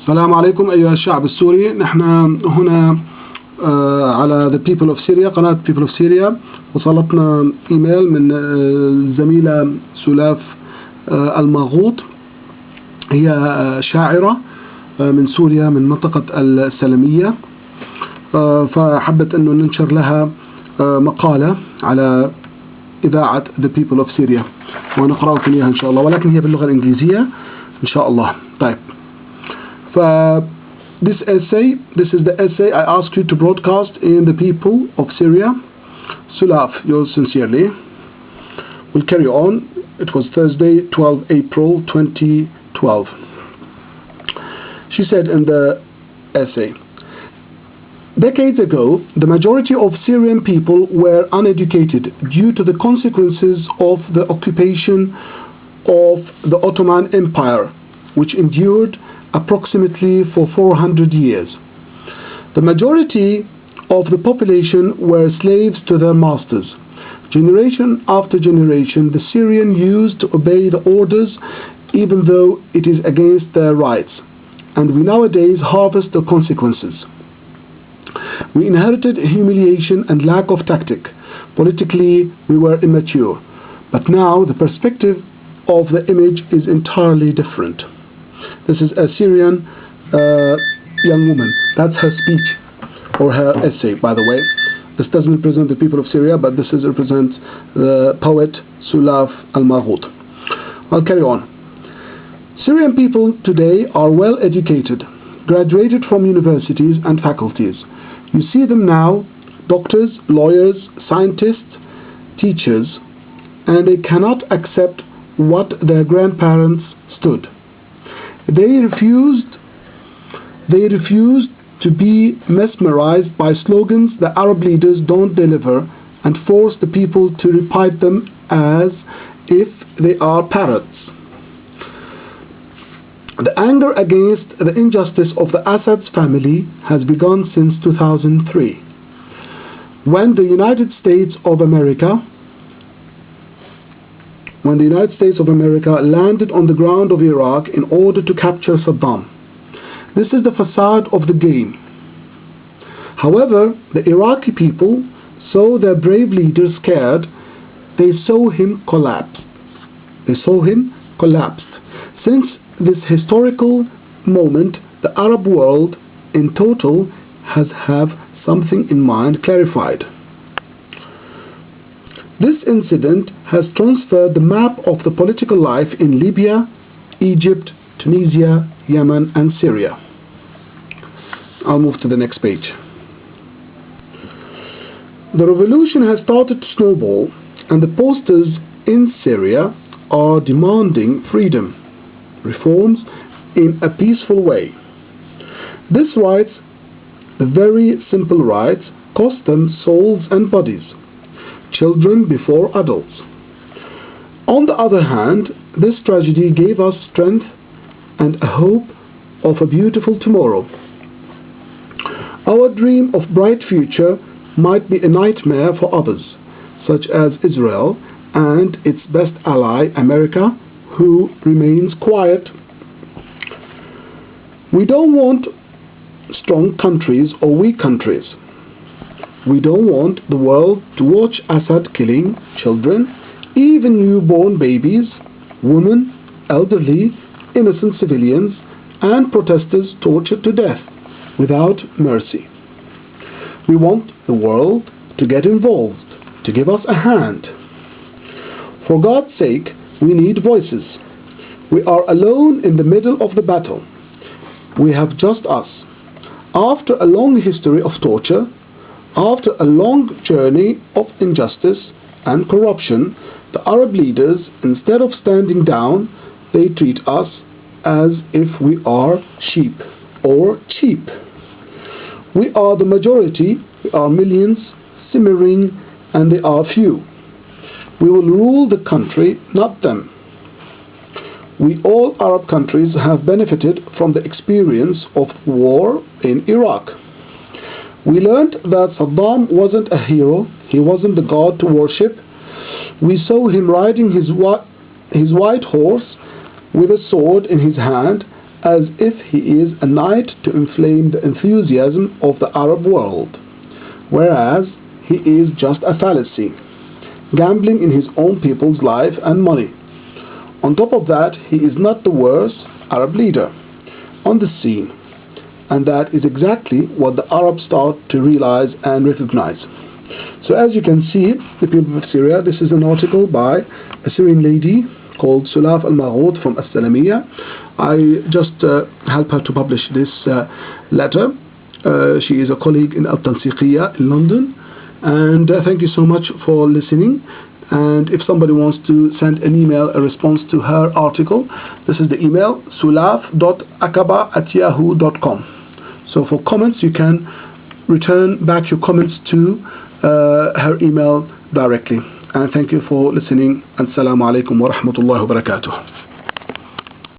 السلام عليكم أيها الشعب السوري. نحن هنا على the people of Syria، قناة people of Syria. وصلتنا إيميل من الزميلة سولاف الماغوط، هي شاعرة من سوريا من منطقة السلمية، فحبت أنه ننشر لها مقالة على إذاعة the people of Syria، ونقرأ لكم إياها إن شاء الله، ولكن هي باللغة الإنجليزية إن شاء الله. طيب، this is the essay I ask you to broadcast in the people of Syria. Soulaf, yours sincerely. We'll carry on. It was Thursday, 12 April 2012. She said in the essay, decades ago, the majority of Syrian people were uneducated due to the consequences of the occupation of the Ottoman Empire, which endured approximately for 400 years. The majority of the population were slaves to their masters. Generation after generation, the Syrian used to obey the orders even though it is against their rights, and we nowadays harvest the consequences. We inherited humiliation and lack of tactic. Politically, we were immature, but now the perspective of the image is entirely different. This is a Syrian young woman. That's her speech, or her essay, by the way. This doesn't represent the people of Syria, but this represents the poet Soulaf Almaghout. I'll carry on. Syrian people today are well educated, graduated from universities and faculties. You see them now, doctors, lawyers, scientists, teachers, and they cannot accept what their grandparents stood. They refused to be mesmerized by slogans the Arab leaders don't deliver and force the people to repeat them as if they are parrots. The anger against the injustice of the Assad family has begun since 2003, when the United States of America landed on the ground of Iraq in order to capture Saddam. This is the facade of the game. However, the Iraqi people saw their brave leader scared. They saw him collapse. Since this historical moment, the Arab world in total has something in mind clarified. This incident has transferred the map of the political life in Libya, Egypt, Tunisia, Yemen, and Syria. I'll move to the next page. The revolution has started to snowball, and the posters in Syria are demanding freedom, reforms in a peaceful way. These rights, the very simple rights, cost them souls and bodies. Children before adults. On the other hand, this tragedy gave us strength and a hope of a beautiful tomorrow. Our dream of bright future might be a nightmare for others, such as Israel and its best ally, America, who remains quiet. We don't want strong countries or weak countries. We don't want the world to watch Assad killing children, even newborn babies, women, elderly, innocent civilians, and protesters tortured to death without mercy. We want the world to get involved, to give us a hand. For God's sake, we need voices. We are alone in the middle of the battle. We have just us. After a long history of torture, after a long journey of injustice and corruption, the Arab leaders, instead of standing down, they treat us as if we are sheep or cheap. We are the majority, we are millions, simmering, and they are few. We will rule the country, not them. We all Arab countries have benefited from the experience of war in Iraq. We learned that Saddam wasn't a hero, he wasn't the god to worship. We saw him riding his white horse with a sword in his hand as if he is a knight to inflame the enthusiasm of the Arab world, whereas he is just a fallacy, gambling in his own people's life and money. On top of that, he is not the worst Arab leader on the scene, and that is exactly what the Arabs start to realize and recognize. So as you can see, the people of Syria, this is an article by a Syrian lady called Soulaf Almaghout from Assalamiyah. I just helped her to publish this letter. She is a colleague in Al-Tansiqiyya in London. And thank you so much for listening. And if somebody wants to send an email, a response to her article, this is the email, soulaf.akaba@yahoo.com. So for comments, you can return back your comments to her email directly. And thank you for listening. Assalamu alaikum wa rahmatullahi wa barakatuh.